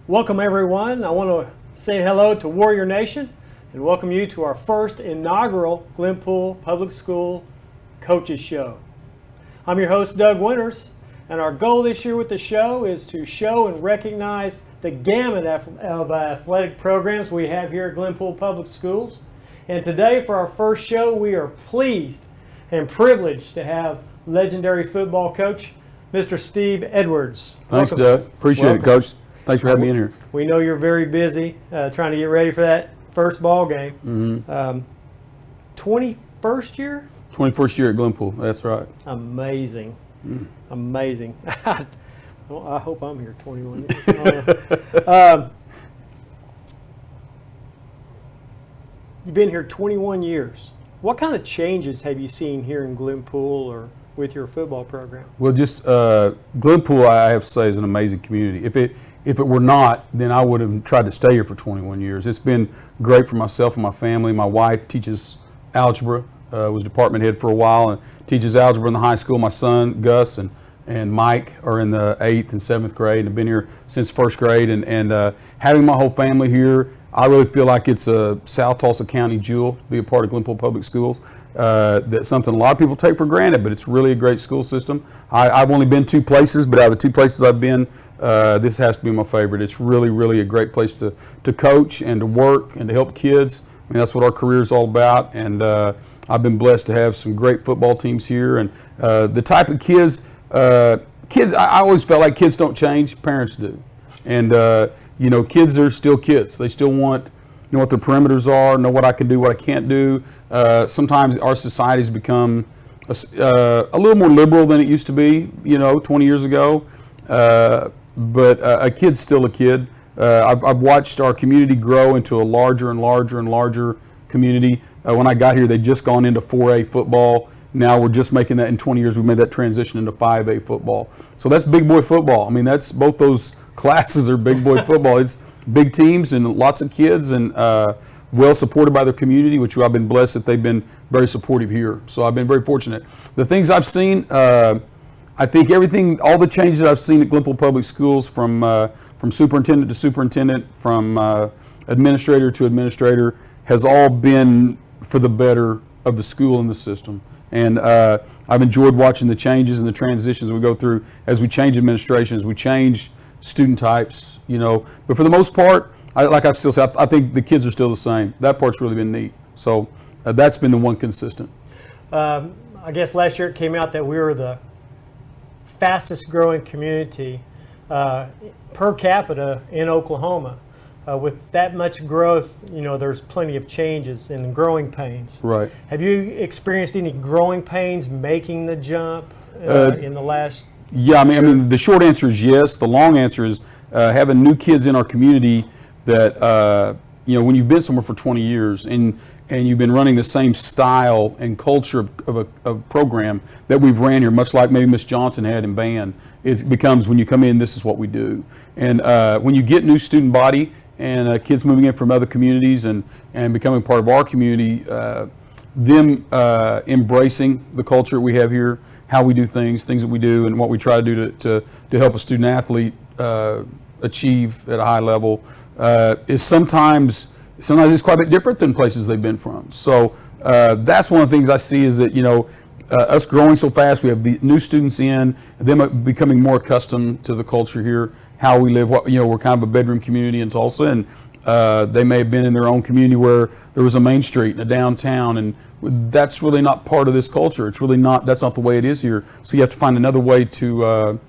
Welcome everyone. I want to say hello to Warrior Nation and welcome you to our first inaugural Glenpool Public School Coaches Show. I'm your host, Doug Winters, and our goal this year with the show is to show and recognize the gamut of athletic programs we have here at Glenpool Public Schools. And today for our first show, we are pleased and privileged to have legendary football coach, Mr. Steve Edwards. Thanks, Welcome. Doug. Appreciate it, Coach. Thanks for having me in here. We know you're very busy trying to get ready for that first ball game. 21st year? 21st year at Glenpool, that's right. Amazing. Amazing. Well, I hope I'm here 21 years. You've been here 21 years. What kind of changes have you seen here in Glenpool or with your football program? Well, just Glenpool, I have to say, is an amazing community. If it were not, then I would have tried to stay here for 21 years. It's been great for myself and my family. My wife teaches algebra, was department head for a while, and teaches algebra in the high school. My son, Gus, and Mike are in the 8th and 7th grade and have been here since first grade. And having my whole family here, I really feel like it's a South Tulsa County jewel to be a part of Glenpool Public Schools. That's something a lot of people take for granted, but it's really a great school system. I've only been 2 places, but out of the 2 places I've been, this has to be my favorite. It's really, really a great place to coach and to work and to help kids. I mean, that's what our career is all about. And I've been blessed to have some great football teams here. And the type of kids, I always felt like kids don't change, parents do. And, kids are still kids. They still want, know what their perimeters are, know what I can do, what I can't do. Sometimes our society's become a little more liberal than it used to be, 20 years ago. But a kid's still a kid. I've watched our community grow into a larger and larger and larger community. When I got here, they'd just gone into 4A football. Now we're just making that in 20 years. We've made that transition into 5A football. So that's big boy football. I mean, that's both those classes are big boy football. It's big teams and lots of kids and well supported by their community, which I've been blessed that they've been very supportive here. So I've been very fortunate. The things I've seen, I think all the changes that I've seen at Glenpool Public Schools from superintendent to superintendent, from administrator to administrator, has all been for the better of the school and the system. And I've enjoyed watching the changes and the transitions we go through as we change administrations, we change student types, But for the most part, I still say, I think the kids are still the same. That part's really been neat. So that's been the one consistent. I guess last year it came out that we were the fastest growing community per capita in Oklahoma. With that much growth, there's plenty of changes and growing pains. Right. Have you experienced any growing pains making the jump in the last? Yeah, I mean, the short answer is yes. The long answer is having new kids in our community that, when you've been somewhere for 20 years and you've been running the same style and culture of a program that we've ran here, much like maybe Miss Johnson had in band, it becomes when you come in, this is what we do. And when you get new student body and kids moving in from other communities and becoming part of our community, them embracing the culture we have here, how we do things that we do, and what we try to do to help a student athlete achieve at a high level is sometimes it's quite a bit different than places they've been from. So that's one of the things I see is that us growing so fast, we have the new students in, them becoming more accustomed to the culture here, how we live. We're kind of a bedroom community in Tulsa, and they may have been in their own community where there was a main street and a downtown, and that's really not part of this culture. It's really not. That's not the way it is here. So you have to find another way to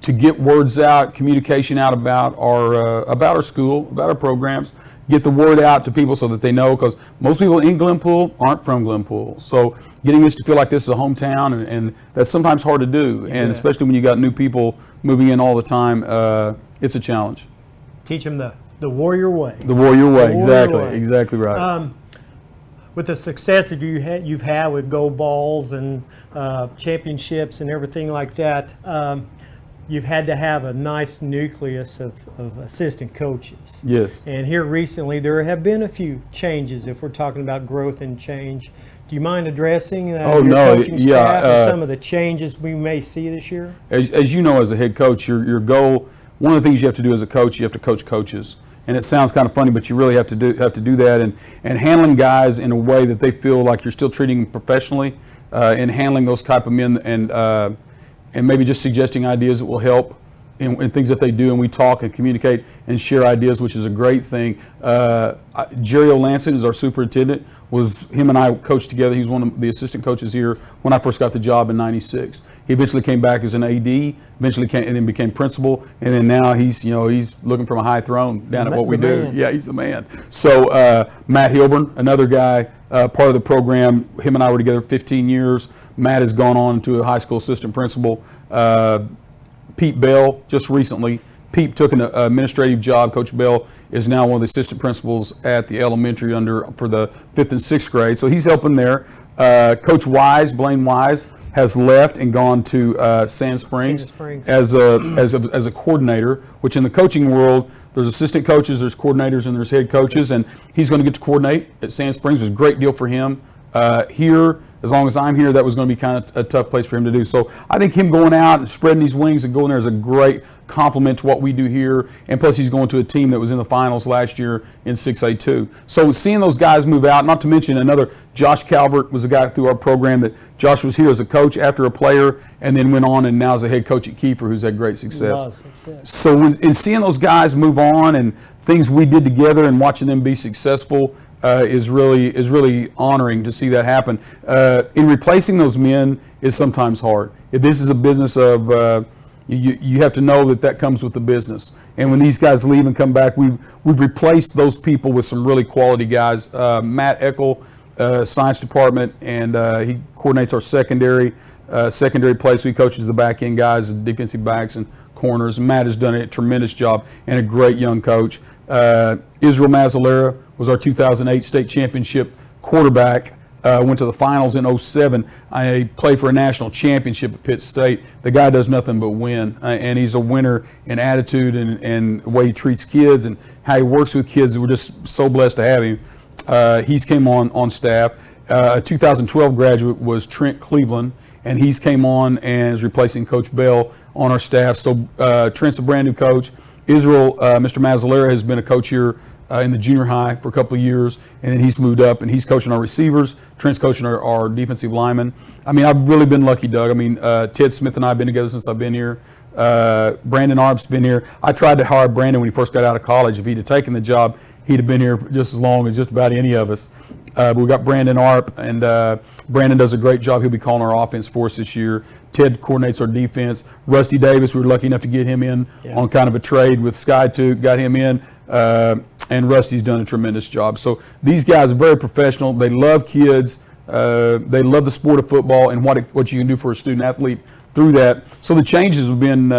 get words out, communication out about our school, about our programs. Get the word out to people so that they know, because most people in Glenpool aren't from Glenpool. So getting us to feel like this is a hometown, and that's sometimes hard to do. And especially when you got new people moving in all the time, it's a challenge. Teach them the warrior way. The warrior way, exactly right. With the success that you've had with gold balls and championships and everything like that, you've had to have a nice nucleus of assistant coaches. Yes. And here recently there have been a few changes if we're talking about growth and change. Do you mind addressing Oh, your no, coaching yeah, staff and some of the changes we may see this year? As you know, as a head coach, your goal, one of the things you have to do as a coach, you have to coach coaches. And it sounds kind of funny, but you really have to do that, and handling guys in a way that they feel like you're still treating them professionally, and handling those type of men, and maybe just suggesting ideas that will help in things that they do, and we talk and communicate and share ideas, which is a great thing. Jerry O'Lanson is our superintendent. Him and I coached together. He was one of the assistant coaches here when I first got the job in '96. He eventually came back as an AD, and then became principal, and then now he's looking from a high throne down at what we do. Yeah, he's the man. So Matt Hilburn, another guy, part of the program. Him and I were together 15 years. Matt has gone on to a high school assistant principal. Pete Bell, just recently, Pete took an administrative job. Coach Bell is now one of the assistant principals at the elementary for the 5th and 6th grade. So he's helping there. Coach Blaine Wise, has left and gone to Sand Springs, as a coordinator, which in the coaching world, there's assistant coaches, there's coordinators, and there's head coaches, and he's going to get to coordinate at Sand Springs. It was a great deal for him. Here, as long as I'm here, that was going to be kind of a tough place for him to do. So I think him going out and spreading these wings and going there is a great compliment to what we do here. And plus, he's going to a team that was in the finals last year in 6A2. So seeing those guys move out, not to mention another, Josh Calvert was a guy through our program that Josh was here as a coach after a player and then went on and now is a head coach at Kiefer, who's had great success. So in seeing those guys move on and things we did together and watching them be successful, is really honoring to see that happen. In replacing those men is sometimes hard. If this is a business of you have to know that comes with the business. And when these guys leave and come back, we've replaced those people with some really quality guys. Matt Eckel, science department, and he coordinates our secondary play. So he coaches the back end guys, the defensive backs and corners. Matt has done a tremendous job and a great young coach. Israel Mazzolera was our 2008 state championship quarterback. Went to the finals in 07. I played for a national championship at Pitt State. The guy does nothing but win, and he's a winner in attitude and the way he treats kids and how he works with kids. We're just so blessed to have him. He's came on staff. A 2012 graduate was Trent Cleveland, and he's came on and is replacing Coach Bell on our staff. So Trent's a brand new coach. Israel, Mr. Mazzolera, has been a coach here in the junior high for a couple of years, and then he's moved up and he's coaching our receivers. Trent's coaching our defensive linemen. I mean, I've really been lucky, Doug. I mean, Ted Smith and I have been together since I've been here. Brandon Arb's been here. I tried to hire Brandon when he first got out of college. If he'd have taken the job, he'd have been here just as long as just about any of us. But we got Brandon Arp, and Brandon does a great job. He'll be calling our offense for us this year. Ted coordinates our defense. Rusty Davis, we were lucky enough to get him in on kind of a trade with Sky 2, got him in, and Rusty's done a tremendous job. So these guys are very professional. They love kids. They love the sport of football and what you can do for a student athlete through that. So the changes have been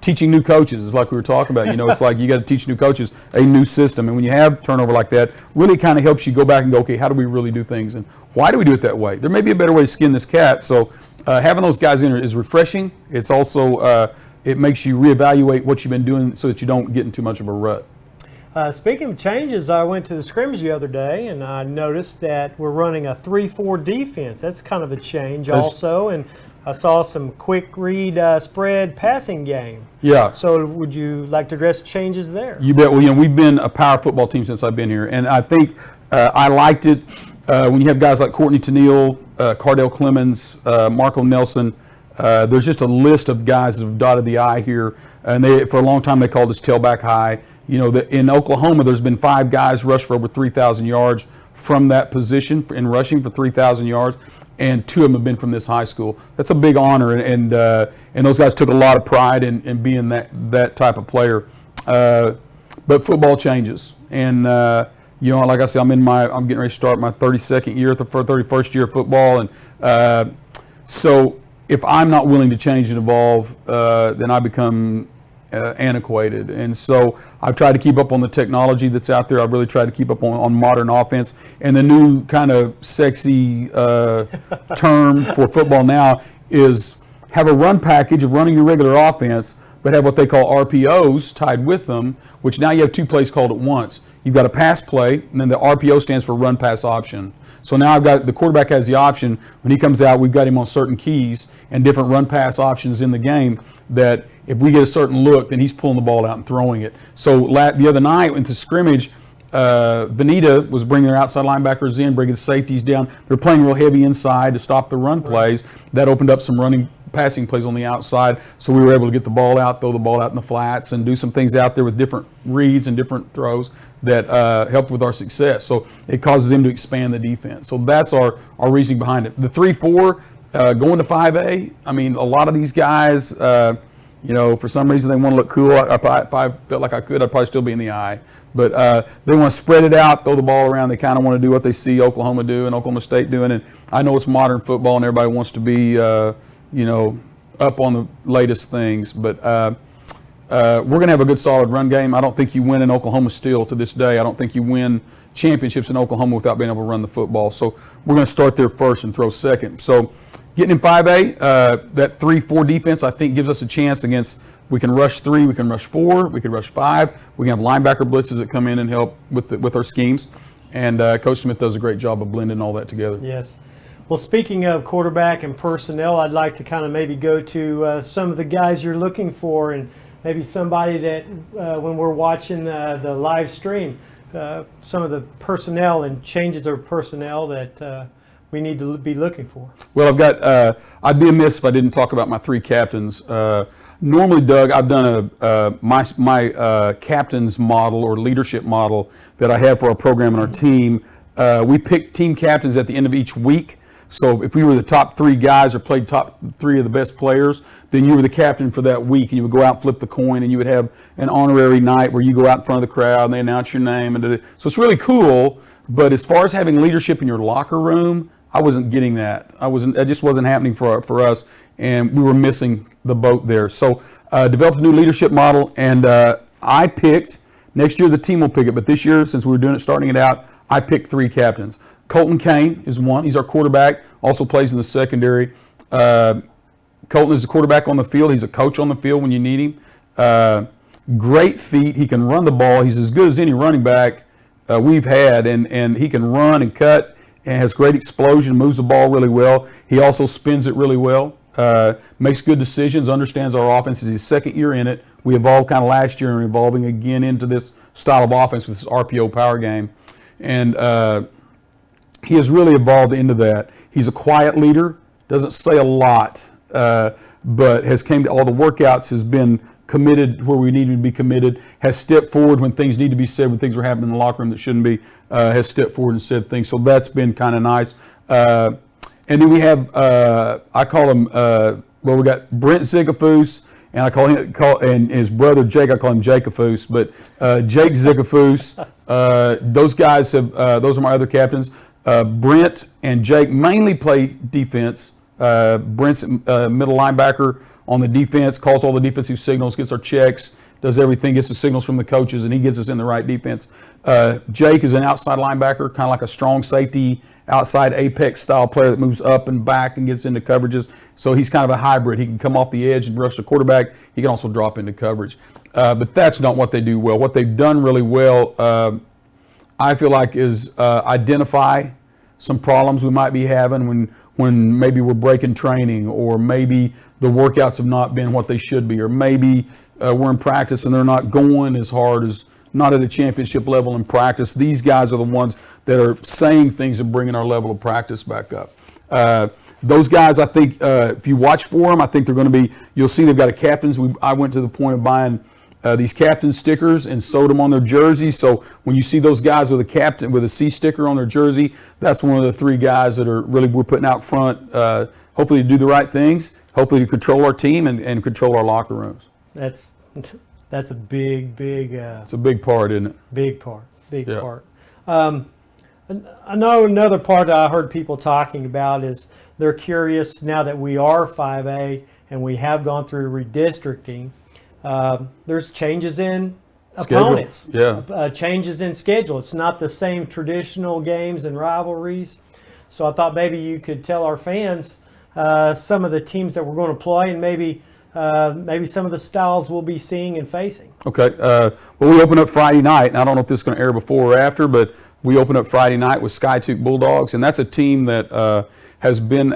teaching new coaches, is like we were talking about. It's like you got to teach new coaches a new system. And when you have turnover like that, really kind of helps you go back and go, okay, how do we really do things? And why do we do it that way? There may be a better way to skin this cat. So having those guys in is refreshing. It's also, it makes you reevaluate what you've been doing so that you don't get in too much of a rut. Speaking of changes, I went to the scrimmage the other day and I noticed that we're running a 3-4 defense. That's kind of a change also. And I saw some quick read spread passing game. Yeah. So would you like to address changes there? You bet. Well, we've been a power football team since I've been here. And I think I liked it when you have guys like Courtney Tennille, Cardell Clemens, Marco Nelson. There's just a list of guys that have dotted the I here. And for a long time, they called us tailback high. In Oklahoma, there's been 5 guys rushed for over 3,000 yards from that position in rushing for 3,000 yards. And 2 of them have been from this high school. That's a big honor, and those guys took a lot of pride in being that type of player. But football changes, and like I said, I'm getting ready to start my 32nd year, the 31st year of football, and so if I'm not willing to change and evolve, then I become antiquated. And so I've tried to keep up on the technology that's out there. I've really tried to keep up on modern offense. And the new kind of sexy term for football now is have a run package of running your regular offense, but have what they call RPOs tied with them, which now you have 2 plays called at once. You've got a pass play, and then the RPO stands for run pass option. So now I've got the quarterback has the option when he comes out. We've got him on certain keys and different run pass options in the game. That if we get a certain look, then he's pulling the ball out and throwing it. So the other night into scrimmage, Vanita was bringing their outside linebackers in, bringing the safeties down. They're playing real heavy inside to stop the run plays. That opened up some passing plays on the outside, so we were able to get the ball out, throw the ball out in the flats, and do some things out there with different reads and different throws that helped with our success. So it causes them to expand the defense. So that's our reasoning behind it. The 3-4 going to 5A. I mean, a lot of these guys, for some reason they want to look cool. If I felt like I could, I'd probably still be in the I. But they want to spread it out, throw the ball around. They kind of want to do what they see Oklahoma do and Oklahoma State doing. And I know it's modern football and everybody wants to be, up on the latest things. But we're going to have a good, solid run game. I don't think you win in Oklahoma still to this day. I don't think you win championships in Oklahoma without being able to run the football. So we're going to start there first and throw second. So getting in 5A, that 3-4 defense, I think, gives us a chance against. We can rush 3, we can rush 4, we can rush 5. We can have linebacker blitzes that come in and help with our schemes. And Coach Smith does a great job of blending all that together. Yes. Well, speaking of quarterback and personnel, I'd like to kind of maybe go to some of the guys you're looking for, and maybe somebody that when we're watching the live stream, some of the personnel and changes of personnel that we need to be looking for. Well, I've got. I'd be amiss if I didn't talk about my 3 captains. Normally, Doug, I've done my captain's model or leadership model that I have for our program and our team. We pick team captains at the end of each week. So if we were the top 3 guys or played top 3 of the best players, then you were the captain for that week, and you would go out and flip the coin, and you would have an honorary night where you go out in front of the crowd and they announce your name. So it's really cool. But as far as having leadership in your locker room, I wasn't getting that. It just wasn't happening for us, and we were missing the boat there. So developed a new leadership model, and I picked. Next year the team will pick it, but this year, since we were starting it out, I picked 3 captains. Colton Kane is one. He's our quarterback. Also plays in the secondary. Colton is the quarterback on the field. He's a coach on the field when you need him. Great feet. He can run the ball. He's as good as any running back we've had, and he can run and cut and has great explosion, moves the ball really well. He also spins it really well, makes good decisions, understands our offense. It's his second year in it. We evolved kind of last year and evolving again into this style of offense with this RPO power game. And he has really evolved into that. He's a quiet leader, doesn't say a lot, but has came to all the workouts, has been committed where we need to be committed, has stepped forward when things need to be said, when things are happening in the locker room that shouldn't be, has stepped forward and said things. So that's been kind of nice. And then we have, I call him, we got Brent Zickafoose, and I call him, and his brother Jake, I call him Jakeafoose, but Jake Zickafoose, those guys have, those are my other captains. Brent and Jake mainly play defense. Brent's middle linebacker on the defense, calls all the defensive signals, gets our checks, does everything, gets the signals from the coaches, and he gets us in the right defense. Jake is an outside linebacker, kind of like a strong safety, outside apex style player that moves up and back and gets into coverages. So he's kind of a hybrid. He can come off the edge and rush the quarterback. He can also drop into coverage. But that's not what they do well. What they've done really well, I feel like, is identify some problems we might be having when maybe we're breaking training, or maybe the workouts have not been what they should be, or maybe we're in practice and they're not going as hard, as not at a championship level in practice. These guys are the ones that are saying things and bringing our level of practice back up. Those guys, I think, if you watch for them, I think they're going to be, you'll see they've got a captains. I went to the point of buying these captain stickers and sewed them on their jerseys. So when you see those guys with a C sticker on their jersey, that's one of the 3 guys that are really, we're putting out front, hopefully to do the right things, hopefully to control our team and control our locker rooms. That's a big. It's a big part, isn't it? Big part. I know another part that I heard people talking about is they're curious now that we are 5A and we have gone through redistricting. There's changes in opponents, changes in schedule. It's not the same traditional games and rivalries. So I thought maybe you could tell our fans some of the teams that we're going to play, and maybe some of the styles we'll be seeing and facing. Okay. Well, we open up Friday night, and I don't know if this is going to air before or after, but we open up Friday night with Skytook Bulldogs, and that's a team that has been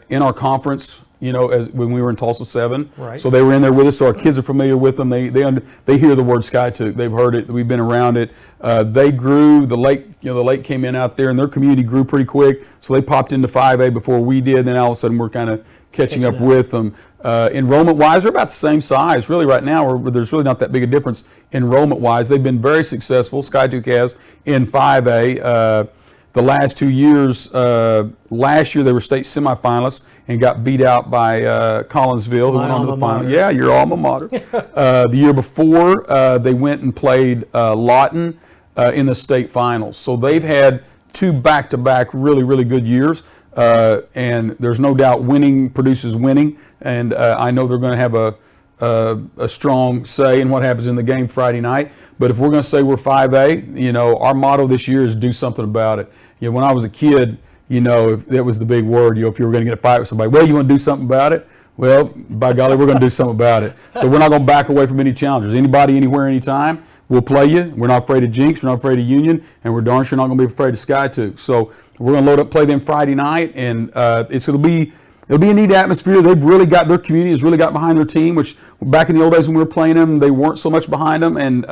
in our conference, as when we were in Tulsa 7. Right. So they were in there with us, so our kids are familiar with them. They hear the word Skytook. They've heard it. We've been around it. They grew. The lake came in out there, and their community grew pretty quick. So they popped into 5A before we did. Then all of a sudden, we're kind of catching up with them. Enrollment-wise, they're about the same size. Really, right now, there's really not that big a difference enrollment-wise. They've been very successful. Skytook has in 5A. The last 2 years, last year they were state semifinalists and got beat out by Collinsville, who went on to the final. Yeah, your alma mater. The year before, they went and played Lawton in the state finals. So they've had 2 back-to-back really, really good years. And there's no doubt winning produces winning. And I know they're going to have a strong say in what happens in the game Friday night. But if we're going to say we're 5A, our motto this year is do something about it. When I was a kid, if that was the big word, if you were going to get a fight with somebody, well, you want to do something about it? Well, by golly, we're going to do something about it. So we're not going to back away from any challengers. Anybody, anywhere, anytime, we'll play you. We're not afraid of Jinx. We're not afraid of Union. And we're darn sure not going to be afraid of Skytook. So we're going to load up, play them Friday night, and it'll be a neat atmosphere. They've really got, their community has really got behind their team, which back in the old days when we were playing them, they weren't so much behind them, and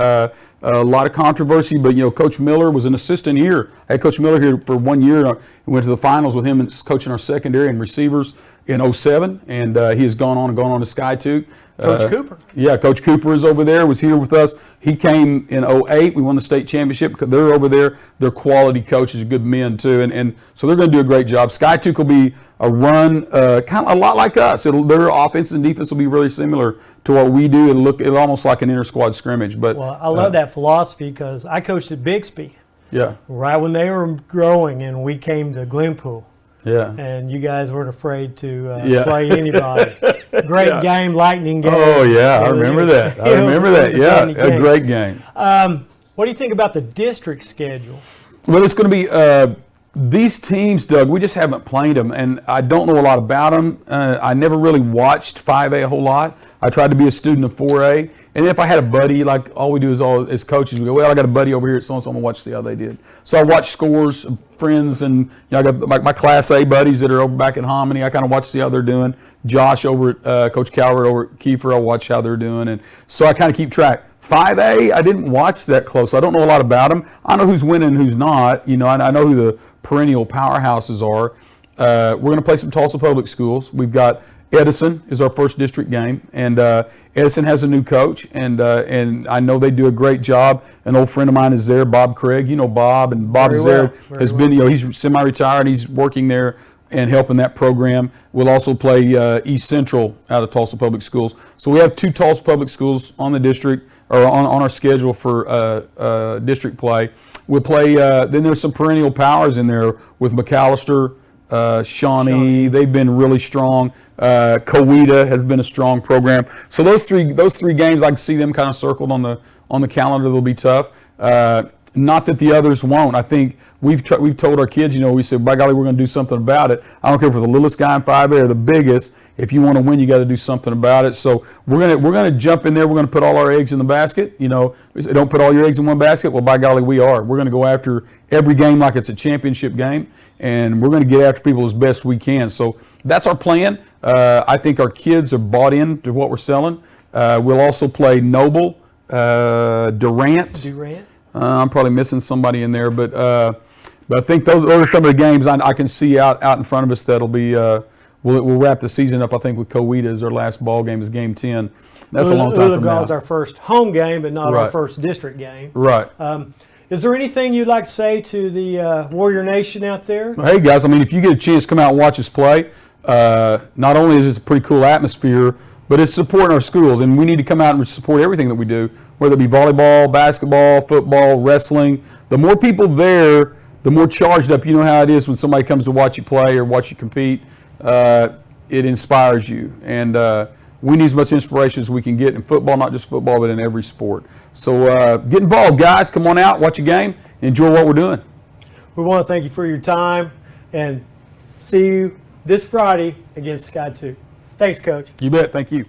a lot of controversy. But Coach Miller was an assistant here. I had Coach Miller here for 1 year. I went to the finals with him and coaching our secondary and receivers in 07, and he has gone on to Skytook. Coach Cooper. Yeah, Coach Cooper is over there, was here with us. He came in 08. We won the state championship. They're over there. They're quality coaches, good men too. And so they're going to do a great job. Skytook will be a run, kind of a lot like us. Their offense and defense will be really similar to what we do. It'll almost like an inter-squad scrimmage. But well, I love that philosophy because I coached at Bixby. Yeah. Right when they were growing, and we came to Glenpool. Yeah. And you guys weren't afraid to Yeah. play anybody. Great Yeah. game, lightning game. Oh, yeah, I remember that. Yeah, a great game. What do you think about the district schedule? Well, it's going to be these teams, Doug, we just haven't played them, and I don't know a lot about them. I never really watched 5A a whole lot. I tried to be a student of 4A, and if I had a buddy, like all we do is as coaches, we go, well, I got a buddy over here at so-and-so, I'm going to watch see how they did. So I watch scores, friends, and I got my Class A buddies that are over back in Hominy. I kind of watch see how they're doing. Josh over at Coach Calvert over at Kiefer, I watch how they're doing, and so I kind of keep track. 5A, I didn't watch that close. I don't know a lot about them. I know who's winning and who's not. I know who the perennial powerhouses are. We're going to play some Tulsa Public Schools. We've got Edison is our first district game, and Edison has a new coach, and I know they do a great job. An old friend of mine is there, Bob Craig. Bob, and Bob is there. Has been, he's semi-retired. He's working there and helping that program. We'll also play East Central out of Tulsa Public Schools. So we have 2 Tulsa Public Schools on the district, or on our schedule for district play. We'll play, then there's some perennial powers in there with McAllister, Shawnee. They've been really strong. Coweta has been a strong program. So those three games, I can see them kind of circled on the calendar. They'll be tough. Not that the others won't. I think we've told our kids, we said, by golly, we're going to do something about it. I don't care if we're the littlest guy in 5A or the biggest. If you want to win, you got to do something about it. So we're gonna jump in there. We're gonna put all our eggs in the basket. We say, don't put all your eggs in one basket. Well, by golly, we are. We're gonna go after every game like it's a championship game, and we're gonna get after people as best we can. So that's our plan. I think our kids are bought in to what we're selling. We'll also play Noble, Durant. I'm probably missing somebody in there, but I think those are some of the games I can see out in front of us that'll be. We'll wrap the season up, I think, with Coweta as their last ball game is game 10. That's a long time from now. Is our first home game, but not our first district game. Right. Is there anything you'd like to say to the Warrior Nation out there? Well, hey, guys, if you get a chance to come out and watch us play, not only is it a pretty cool atmosphere, but it's supporting our schools, and we need to come out and support everything that we do, whether it be volleyball, basketball, football, wrestling. The more people there, the more charged up. You know how it is when somebody comes to watch you play or watch you compete. It inspires you, and we need as much inspiration as we can get in football, not just football, but in every sport. So get involved, guys. Come on out, watch a game, enjoy what we're doing. We want to thank you for your time, and see you this Friday against Skytook. Thanks, Coach. You bet. Thank you.